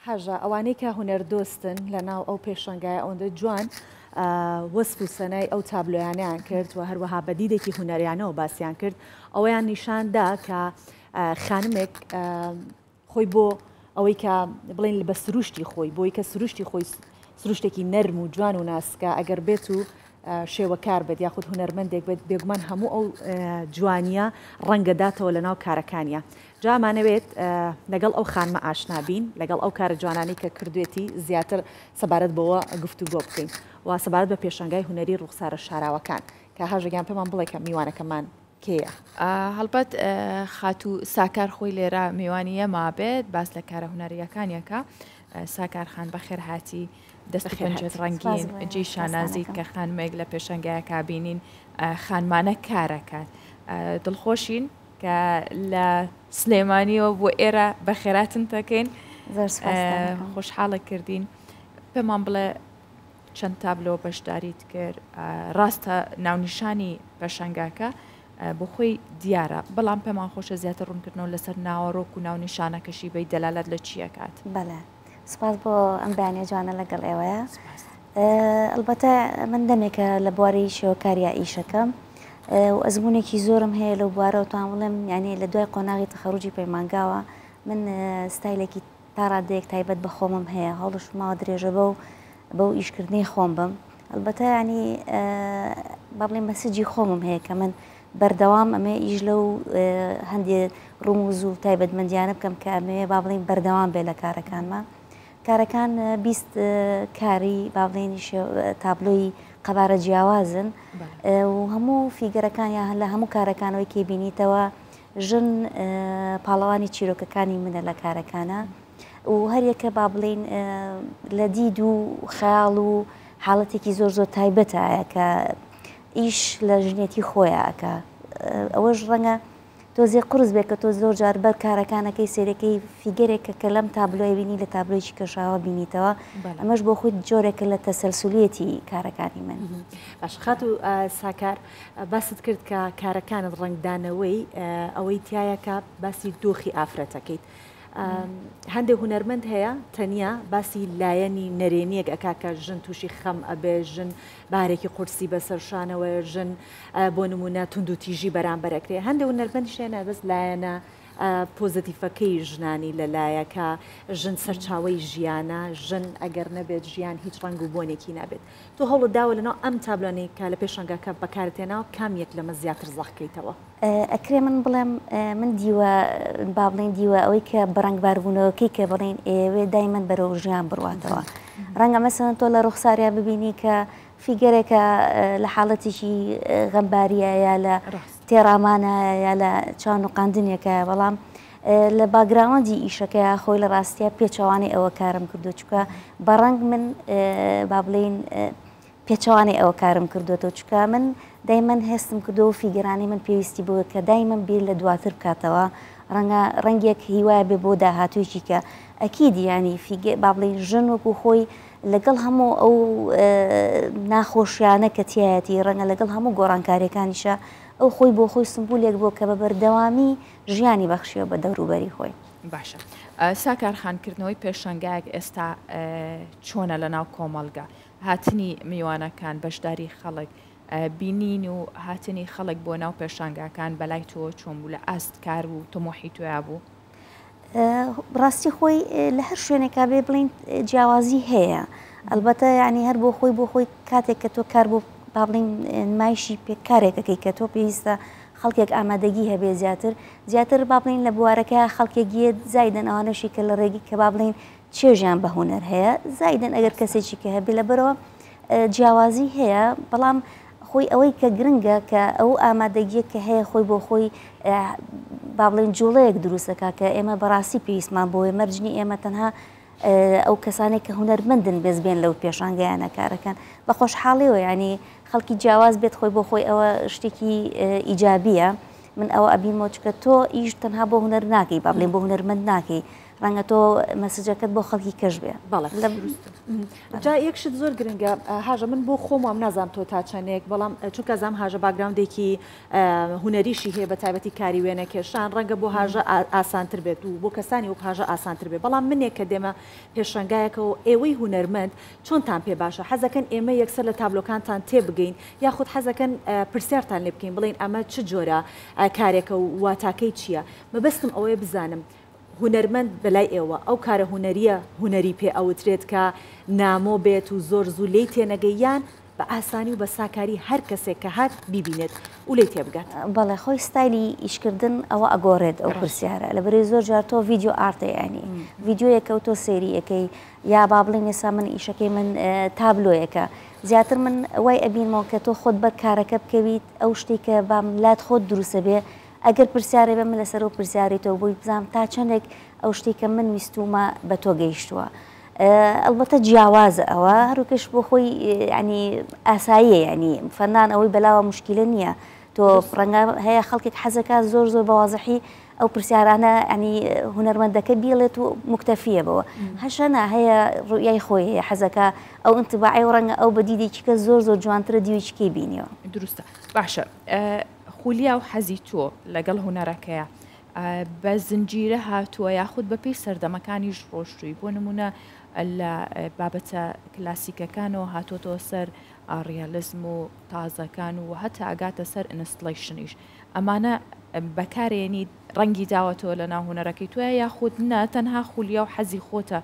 حاجة ئەوانەی کە هونەردۆستن لەناو ئەو پێشەنگایە ئەوەندە جوان وەسف و سەنای ئەو تابلۆیانیان کرد و هەروەها بەدیدێکی هونەریانەوە باسییان کرد ئەوەیان نیشاندا کە خانمێک خۆی بۆ ئەوەی کە بڵێن بە سروشتی خۆی بۆی کە سروشتی خۆی سروشتێکی نەرم و جوان و ناسکە ئەگەر بێت و شێوەکار بێت یاخود هونەرمەندێک بێت بێگومان هەموو ئەو جوانیە ڕەنگەداتەوە لەناو کارەکانیە. جامانەوێت لەگەڵ ئەو خانمە ئاشنابین لەگەڵ ئەو کارە جوانانی کە کردوێتی زیاتر سەبارەت بەوە گفتوگۆ بکەین و سەبارەت بە پێشەنگای هونەری ڕوخسارە شاراوەکان کە هاژەگیان پێمان بڵێ کە میوانەکەمان کێیە. هەڵبەت خات و ساکار خۆی لێرە میوانیە مابێت باس لە کارە هونەریەکانیەکە ساکار خان بەخێر هاتی دەست پێنجێت ڕەنگین جێی شانازی کە خانمێک لە پێشەنگایەکە بینین خانمانە کارەکات دڵخۆشین کە لە سلێمانیەوە بۆ ئێرە بەخێراتن دەکەین خۆشحاڵە کردین پێمان بڵێ چەند تابلۆ بەشداریت کرد ڕاستە ناونیشانی پێشەنگاکە بۆ خۆی دیارە بەڵام پێمان خۆشە زیاتر ڕوونکردنەوە لەسەر ناوەڕۆک و ناونیشانەکەشی بەی دەلالەت لە چیەکات. بەڵێ سپاس بۆ ئەم بەیانیە جوانە لەگەڵ ئێوەیە. ئەلبەتە من دەمێکە لە بواری شێوەکاریە ئیشەکەم و ئەزمونێکی زۆرم هەیە لەو بوارەوە توان بڵێم یعنی لە دوای قۆناغی تەخەڕوجی پەیمانگاوە من ستایلێکی تا ڕادەیەک تایبەت بە خۆمم هەیە هەڵش ماوە درێژە بەو ئیشکردنی خۆم بم ئەلبەتە ینی با بڵێم مەسجی خۆمم هەیە کە من بەردەوام ئەمێ ئیش لەو هەندێک ڕموز و تایبەتمەندیانە بکەم کە ئەمێ با بڵێم بەردەوام بێ لە کارەکانمە کارەکان 20 کاری با بڵێنی تابلۆی قەبارە جیاوازن و هەموو فیگەرەکانیان لە هەموو کارەکانەوەی کێبینیتەوە ژن پاڵەوانی چیرۆکەکانی منە لە کارەکانە و هەریەکە با بڵێن لە دید و خەیاڵ و حاڵەتێکی زۆر زۆر تایبەتایە کە ئیش لە ژنێتی خۆیەکە ئەوەش ڕەنگە تۆزێ قرس بێت کە تۆ زۆر جار بەر کارەکانەکەی سێرەکەی فیگەرێکە کە لەم تابلۆی بینی لە تابلۆیی کەشاوە بینیتەوە ئەمەش بۆ خۆی جۆرێکە لە تەسەلسولیەتی کارەکانی من. باشخات و ساکار باست کرد کە کارەکانت ڕنگدانەوەی ئەوەی تایەکە باسی دۆخی ئافرەتەکەیت. هەندێک هونەرمەند هەیە تەنیا باسی لایەنی نەرێنیەک ئەکا کە ژن تووشی خەم ئەبێ ژن بارێکی قورسی بەسەرشانەوە ژن بۆ نمونە تونند و تیژی بەرامبەرەکرێ هەندێک هونەرمەندی شێنە بەس لایەنە پۆزتیفەکەی ژنانی لەلایەکە ژن سەرچاوی ژیانە ژن ئەگەر نەبێت ژیان هیچ ڕنگ و بۆنێکی نابێت تۆ هەوڵت داوە لەناو ئەم تابلۆنەی کە لە پێشەنگاکە بەکارتێناوە کامیەک لەمە زیاتر زەحکەیتەوە. ئەکرێ من بڵێم من دیوە با بڵێن دیوە ئەوەی کە بەڕنگباربوونەوەکەی کە بڵێن ئێوێ دایمەن بەرەو ژیان بڕواتەوە ڕەنگە مەسەن تۆ لە ڕوخساریا ببینی کە فیگەرێکە لە حاڵەتێکی غەمباریە یا لە تێڕامانە یا لە چاون و قاندنێکە بەڵام لە باگراوەندی ئیشەکەی خۆی لە ڕاستیە پێچەوانی ئەوە کارم کردو چکە بەڕنگ من با بڵێن پێچەوانی ئەوە کارم کردوێتەوە چکە من دایمەن هێستم کردو و فیگەرانی من پێویستی بووە کە دایمەن بیر لە دواتر بکاتەوە ڕەنگێک هیوایە بێ بۆ داهاتوویکی کە ئەکیدی ینی با بڵێن ژن وەکو خۆی لەگەڵ هەموو ئەو ناخۆشیانە کە تایەتی ڕەنگە لەگەڵ هەموو گۆڕانکاریەکانیشە ئەو خۆی بۆ خۆی سمبولێک بۆ کە بە بەردەوامی ژیانی بەخشیەوە بە دەوروبەری خۆی. باشە ساکارخانکردنەوەی پێشەنگایەک ئێستا چۆنە لە ناو کۆمەڵگا هاتنی میوانەکان بەشداری خەڵک بینین و هاتنی خەڵک بۆ ناو پێشانگاکان بەلای تۆ چۆن بوو لە ئاست کار و تۆمۆحی تۆیا بوو؟ ڕاستی خۆی لە هەر شوێنێکا بێ بڵین جیاوازی هەیە ئەلبەتە ینی هەر بۆ خۆی کاتێک کە تۆ کار بۆ با بڵین نمایشی پێکارێکەکەی کە تۆ پێویستە خەڵکێک ئامادەگی هەبێ زیاتر با بڵین لە بوارەکە خەڵکێکیە زایدن ئەوانەشی کە لە ڕێگی کە با بڵین چێژیان بە هونەر هەیە زایدن ئەگەر کەسێکی کە هەبێ لە بەرەوە جیاوازی هەیە بەڵام خۆی ئەوەی کە گرنگە کە ئەو ئامادەگیە کە هەیە خۆی بۆ خۆی با بڵێن جوڵەیەک دروستەکە کە ئێمە بەڕاستی پێویستمان بۆی مەرجنی ئێمە تەنها ئەو کەسانێک کە هونەرمەندن بێزبێن لەو پێشانگەیانە کارەکەن بە خۆشحاڵیەوە ینی خەڵکی جیاواز بێت خۆی بۆ خۆی ئەوە شتێکی ئیجابیە من ئەوە ئەبیمەوە چکە تۆ ئیش تەنها بۆ هونەر ناکەی با بڵێن بۆ هونەرمەند ناکەی ڕەنگە تۆ مەسجەکەت بۆ خەڵکی کەش بێ جا یەکشت زۆر گرنگە هاژە من بۆ خۆمم نازام تۆ تا چەندێک بەڵام چونکە زام هاژە باگراوندێکی هوەریشی هەیە بە تایبەتی کاری وێنە کێشان ڕەنگە بۆ هاژە ئاسانتر بێت و بۆ کەسانی وەک هاژە ئاسانتر بێت بەڵام منێک کە دێمە پێشەنگایەکەەوە ئێوەی هوەرمەند چۆنتان پێ باشە حەزەکەن ئێمە یەکسەر لە تابلۆکانتان تێبگەین یاخود حەزەکەن پرسیارتان لێ بکەین بڵین ئەمە چ جۆرە کارێکە و واتاکەی چییە مەبەستم ئەوەیە بزانم هوەرمەند بەلای ئێوە ئەو کارە هوەریە هوەری پێ ئەوترێت کە نامۆ بێت و زۆر زوو لی تێنەگەیان بە ئاسانی و بە ساکاری هەر کەسێک کە هات بیبینێت و لی تێبگات بەڵێ خۆی ستایلی ئیشکردن ئەوە ئەگۆڕێت ئەو پرسیارە لەبەرەی زۆر جار تۆ ڤیددیو ئارتەیانی ڤیددیۆیەکە و تۆ سێریەکەی یا با بڵێن ێسا من ئیشەکەی من تابلۆیەکە زیاتر من وای ئەبینمەوە کە تۆ خۆت بەر کارەکە بکەویت ئەو شتێک کە بام لات خۆت دروستە بێ ئەگەر پرسیارێ بێ من لەسەر و پرسیارێتەوە بۆی بزانم تا چەندێک ئەو شتێک کە من ویستومە بە تۆ گەیشتووە ئەلبەتە جیاوازە ئەوە هەروکەش بۆ خۆی ینی ئاساییە ینی فەنان ئەوەی بەلاوە مشکلە نییە تۆ ڕەنگە هەیە خەڵکێک حەزەکە زۆر زۆر بەوازەحی ئەو پرسیارانە ینی هوەرمەندەکە بیڵێت و مکتەفیە بەوە هەشەنا هەیە ڕویای خۆی هەیە حەزەکە ئەو ئینتباعی و ڕەنگە ئەو بەدیدێکی کە زۆر زۆر جوانترە دیویچکەی بینیەوە دروستە باشە خولیا و حەزی تۆ لەگەڵ هوەرەکەیە بە زنجیرە هاتووە یاخود بەپێی سەردەمەکانیش ڕۆشتووی بۆ نمونە لە بابەتە کلاسیکەکانەوە هاتۆتەوە سەر ڕیالیزم و تازەکان و هەتا ئاگاتە سەر ئینستڵیشنیش ئەمانە بەکارێنی ڕەنگی داوەتەوە لە ناو هوەرەکەی توە یاخود نە تەنها خولیا و حەزی خۆتە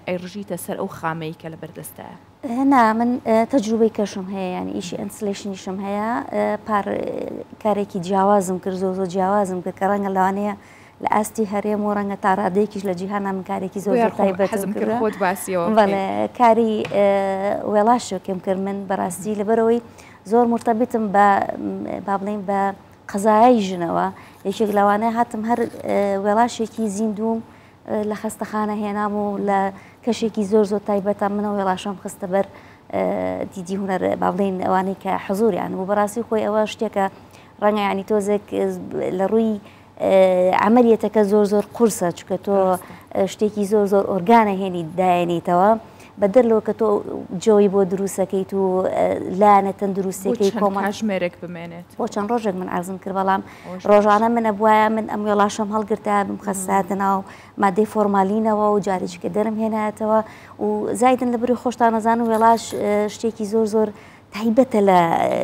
ئەیڕژیتە سەر ئەو خامەی کە لە بەردەستایە هەنا من تەجروبەی کەشم هەیە ینی ئیشی ئەنسلیشنیشم هەیە پار کارێکی جیاوازم کرد زۆ زۆر جیاوازم کرد کە ڕەنگە لەوانەیە لە ئاستی هەرێم و ڕەنگە تا ڕادەیەکیش لە جیهانە من کارێکی زۆر تایبەتم کرد خۆت باسیەوە بەڵێ کاری وێڵاشێکم کرد من بەڕاستی لەبەرەوەی زۆر مرتەبتم بە با بڵێن بە قەزایای ژنەوە یەکێک لەوانەیە هاتم هەر وێڵاشێکی زیندوم لە خەستەخانە هێنام و لە کەشێکی زۆر زۆر تایبەتە منە وێڵاشەم خستە بەر دیدی هوەر با بڵێن ئەوانەی کە حزوریان و بەڕاستی خۆی ئەوە شتێکە ڕەنگە ینی تۆزێک لە ڕووی عملیەتەکە زۆر زۆر قورسە چکە تۆ شتێکی زۆر زۆر ئۆرگانە هێنی دایێنیتەوە بە دەرلەوە کە تۆ جۆی بۆ دروستەکەیت و لایەنە تەندروستەکەی کۆمەژمێرێک بمێنێت بۆ چەند ڕۆژێک من ئارزم کرد بەڵام ڕۆژانە منە بواە من ئەم وێڵاشەم هەڵگرتا بمخەستاتە ناو مادەی فۆرمالینەوە و جارێککە دەرم هێنایەتەوە و زایدن لە بری خۆشتان نەزان و وێڵاش شتێکی زۆر زۆر تایبەتە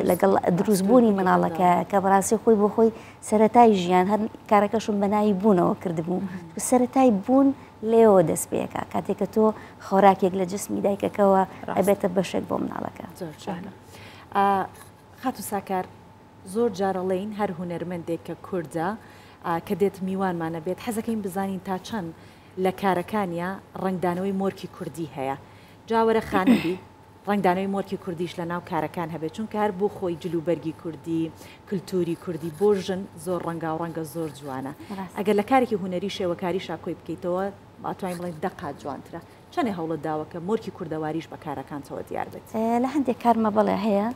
لەگەڵ دروستبوونی مناڵەکە کە بەڕاستی خۆی بۆ خۆی سەرەتای ژیان هەر کارەکەشم بەناوی بوونەوە کردبوو سەرەتای بوون لێەوە دەست پێەکە کاتێککە تۆ خۆراکێک لە جسمی دایکەکەەوە ئەبێتە بەشێک بۆ مناڵەکە خات و ساکار زۆر جارەڵین هەر هوەرمەندێک کە کووردە کە دێت میوانمانە بێت حەزەکەین بزانین تا چەند لە کارەکانیە ڕنگدانەوەی مۆرکی کوردی هەیە جاوەرە خانبی ڕنگدانەوەی مۆرکی کوردیش لە ناو کارەکان هەبێت چونکە هەر بۆ خۆی جلوبەرگی کوردی کللتوری کوردی بۆ ژن زۆر ڕەنگا و ڕەنگە زۆر جوانە ئەگەر لە کارێکی هوەری شێوەکاری شاکۆی بکەیتەوە ئاتوانین بڵێن دەقات جوانترە چەندێ هەوڵت داوەکە مۆرکی کوردەواریش بە کارەکانتەوە دیار بێت لە هەندێک کارمە بەڵێ هەیە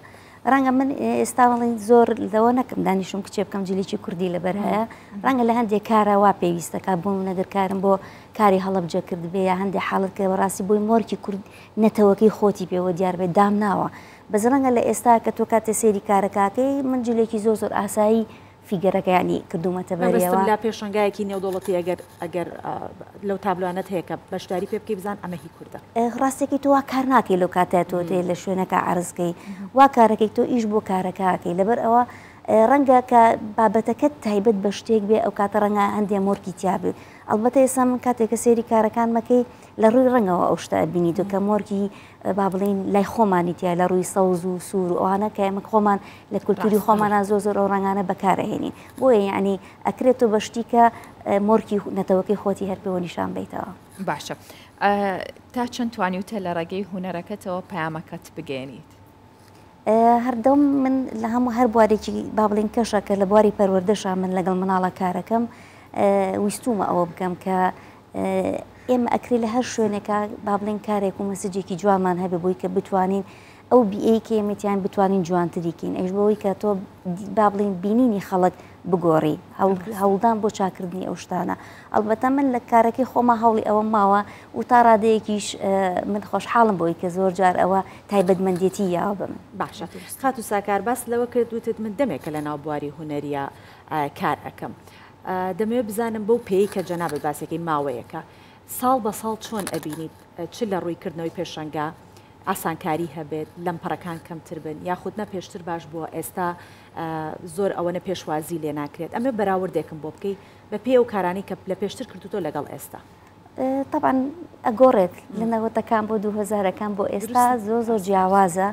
ڕەنگە من ئێستا بڵین زۆر لەوە نەکەم دانیشم کچێ بکەم جلیی کوردی لەبەر هەیە ڕەنگە لە هەندێک کارە وا پێویستەکە بوون نەدرکارم بۆ کاری هەڵەبجە کرد بێ یا هەندێک حاڵت کە بەڕاستی بۆی مۆرکی کورد نەتەوەکەی خۆتی پێوە دیار بێت دام ناوە بەز ڕەنگە لە ئێستا کە تۆ کاتێ سێری کارەکەکەی من جلێکی زۆر زۆر ئاسایی فیگەرەکە ینی کردومەتە بەرەوە لا پێشنگایەکی نێودوڵەتی ئەگەر لەو تابلوانت هەیە کە بەشداری پێ بکەی بزان ئەمە هی کووردە ڕاستێکی تۆ وا کار ناکەی لەو کاتە تۆ تێ لە شوێنەکە عرزکەی وا کارەکەی تۆ ئیش بۆ کارەکەکەی لەبەر ئەوە ڕەنگە کە بابەتەکەت تایبەت بە شتێک بێ ئەو کاتە ڕەنگە هەندێک مۆرکی تیابێت ئەلبەتە ئێستا من کاتێککە سێری کارەکان مەکەی لە ڕووی ڕەنگەوە ئەو شتە بینی دو کە مۆرکی با بڵین لای خۆمانی تیا لە ڕووی سەوز و سوور و ئەوانە کە ئێمە خۆمان لە کولتوری خۆمانە زۆر زۆر ئەو ڕەنگانە بەکارەهێنین بۆیە یعنی ئەکرێتەوە بە شتی کە مۆرکی نەتەوەکەی خۆتی هەر پێوە نیشان بیتەوە باشە تا چەند توانیوتە لە ڕێگەی هوەرەکەتەوە پەیامەکەت بگەێنیت هەردەم من لە هەموو هەر بوارێکی با بڵین کەشە کە لە بواری پەروەردەشە من لەگەڵ مناڵە کارەکەم ویستومە ئەوە بکەم کە ئێمە ئەکری لە هەر شوێنێکە با بڵین کارێک و مەسجێکی جوانمان هەبێ بۆی کە بتوانین ئەو بیئەی کە ئێمەتیان بتوانین جوانتریکین ئەش بەوەی کە تۆ با بڵین بینینی خەڵک بگۆڕی هەوڵدان بۆ چاکردنی ئەو شتانە ئەلبەتە من لە کارەکەی خۆما هەوڵی ئەوە ماوە و تا ڕادەیەکیش من خۆشحاڵم بۆی کە زۆر جار ئەوە تایبەتمەندێتی یاوە بە من باشە خات و ساکار باس لەوە کردوتت من دەمێکە لە ناو بواری هوەریە کار ئەەکەم دەمەوێت بزانم بەو پێی کە جەنابەت باسێکی ماوەیەکە ساڵ بە ساڵ چۆن ئەبینیت چ لە ڕوویکردنەوەی پێشەنگا ئاسانکاری هەبێت لەمپەڕەکان کەمتر بن یاخود نە پێشتر باش بووە ئێستا زۆر ئەوەنە پێشوازی لێ ناکرێت ئەمێ بەراوردێکم بۆ بکەی بە پێ و کارانی کە لە پێشتر کردوتۆ لەگەڵ ئێستا طبعا ئەگۆڕێت لە نەوەتەکان بۆ 2000ەکان بۆ ئێستا زۆر جیاوازە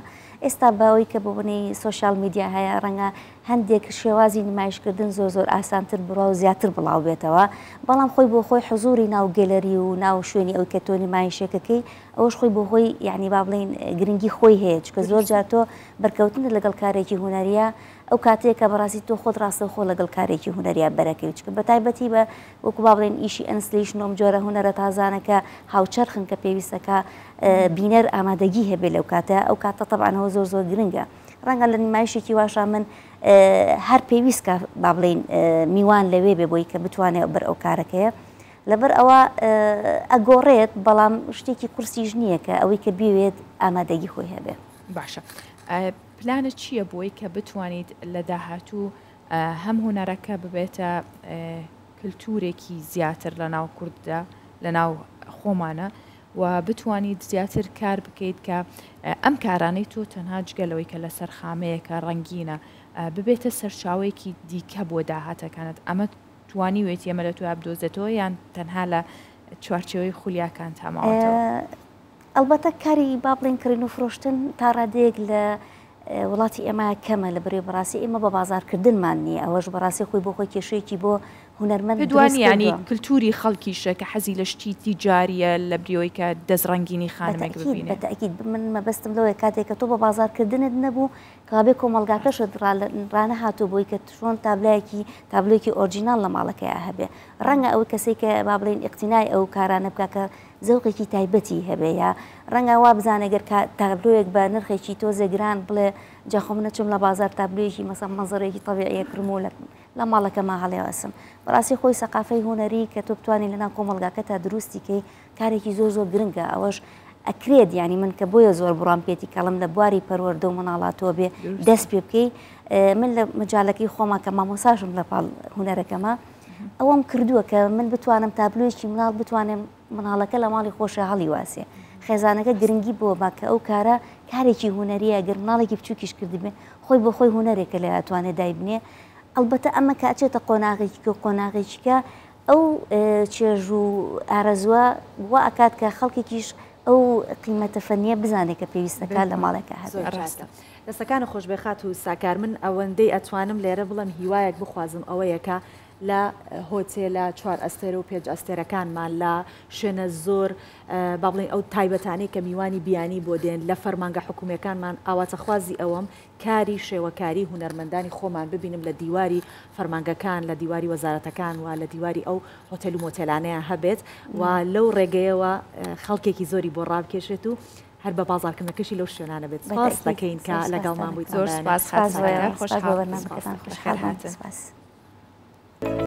ئێستا باوەی کە بۆبنەی سوۆشال میدیا هەیە ڕەنگە هەندێک شێوازی نمایشکردن زۆر ئاسانتر بڕا و زیاتر بڵاو بێتەوە بەڵام خۆی بۆ خۆی حزوری ناو گەلەری و ناو شوێنی ئەو کە تۆ نمایشەکەکەی ئەوەش خۆی بۆ خۆی یعنی با بڵین گرنگی خۆی هەیە چکە زۆر جار تۆ بەرکەوتن لەگەڵ کارێکی هوەریە ئەو کاتەیە کە بەڕاستی تۆ خۆت ڕاستە خۆ لەگەڵ کارێکی هوەریە بەرەکەوی چکە بە تایبەتی بە وەکو با بڵێن ئیشی ئەنسلیشنۆم جۆرە هوەرە تازانەکە هاوچەرخن کە پێویستەکە بینەر ئامادەگی هەبێ لەو کاتە ئەو کاتە تەبعانەوە زۆر گرنگە ڕەنگە لە نمایشێکی واشە من هەر پێویستکە با بڵین میوان لەوێ بێ بۆی کە بتوانێت بەر ئەو کارەکەیە لەبەر ئەوە ئەگۆڕێت بەڵام شتێکی کورسیش نییە کە ئەوەی کە بوێت ئامادەگی خۆی هەبێ باشە پلانت چییە بۆی کە بتوانیت لە داهاتوو هەم هوەرەکە ببێتە کللتورێکی زیاتر لە ناو کورددا لە ناو خۆمانە و بتوانیت زیاتر کار بکەیت کە ئەم کارانەی تۆ تەنها جگەلەوەی کە لەسەر خامەیەکە ڕەنگینە ببێتە سەرچاوەیەکی دیکە بۆ داهاتەکانت ئەمە توانیوێت ئێمە لە تو بدۆزێتەوە یان تەنها لە چوارچەوەی خولیاکان تاماوەتەوە ئەلبەتە کاری با بڵین کردن و فرۆشتن تا ڕادەیەک لە وڵاتی ئێمە کەمە لە بەرێ بەڕاستی ئێمە بە بازارکردنمان نیە ئەوەش بەڕاستی خۆی بۆ خۆی کێشەیەکی بۆ هوەرمەند دوانی ینی کللتوری خەڵکیشە کە حەزی لە شتی تیجاریە لە برەوەی کە دەستڕەنگینی خانمێک ببینێت بەتەکید من مەبەستم لەوەی کاتێک کە تۆ بە بازارکردنت نەبوو کابێ کۆمەلگاکەشت ڕانە هاتوو بۆی کە شۆن تابلۆیەکی ئۆرجینال لە ماڵەکەی هەبێ ڕەنگە ئەو کەسێک کە با بڵین ئیقتینای ئەو کارانە بکە کە زەوقێکی تایبەتی هەبێ یا ڕەنگە وا بزانێگەر تابلۆیەک بە نرخێکی تۆزە گران بڵێ جاخۆ من نەچم لە بازار تابلۆیەکی مەسەڵ مەنزەرێکی طەبیعیە کڕمو لە ماڵەکەما هەڵێوەسم بەڕاستی خۆی سەقافەی هوەری کە تۆ بتوانین لەناو کۆمەلگاکە تا دروستیکەی کارێکی زۆر گرنگە ئەوەش ئەکرێت ینی من کە بۆیە زۆر بڕام پێێتی کەڵم لە بواری پەروەردە و مناڵاتەوە بێ دەست پێ بکەی من لە مجالەکەی خۆما کە مامۆساشم لە پاڵ هوەرەکەمە ئەوەم کردووە کە من بتوانم تابلۆیەکی مناڵ بتوانم مناڵەکە لە ماڵی خۆشە هەڵی واسێ خێزانەکە گرنگی بۆ باکە ئەو کارە کارێکی هوەریە گەر مناڵێکی بچووکیش کردی بێ خۆی بۆ خۆی هوەرێکە لە ئەتوانێت دایبنێ ئەلبەتە ئەمە کە ئەچێتە قۆناغێکی کە قۆناغێکیکە ئەو چێژ و ئارەزوە وا ئەکات کە خەڵکێکیش ئەو قیمەتە فەنیە بزانێت کە پێویستەکە لە ماڵەکە هەبێت دەستەکانە خۆشبێخات و ساکار من ئەوەندەی ئەتوانم لێرە بڵم هیوایەک بخوازم ئەوەیەکە لە هۆتێلە 4 ئەستێرە و 5 ئەستێرەکانمان لە شوێنە زۆر با بڵین ئەو تایبەتانەی کە میوانی بیانی بۆ دێن لە فەرمانگە حکوومەکانمان ئاواتەخوازی ئەوەم کاری شێوەکاری هوەرمەندانی خۆمان ببینم لە دیواری فەرمانگەکان لە دیواری وەزارەتەکان و لە دیواری ئەو هۆتێل و مۆتێلانەیە هەبێت و لەو ڕێگەیەوە خەڵکێکی زۆری بۆ ڕابکێشێت و هەر بە بازارکردنەکەشی لەو شوێنانە بێت سپاس دەکەین کە لەگەڵمان بوویت زۆر سپاس خۆش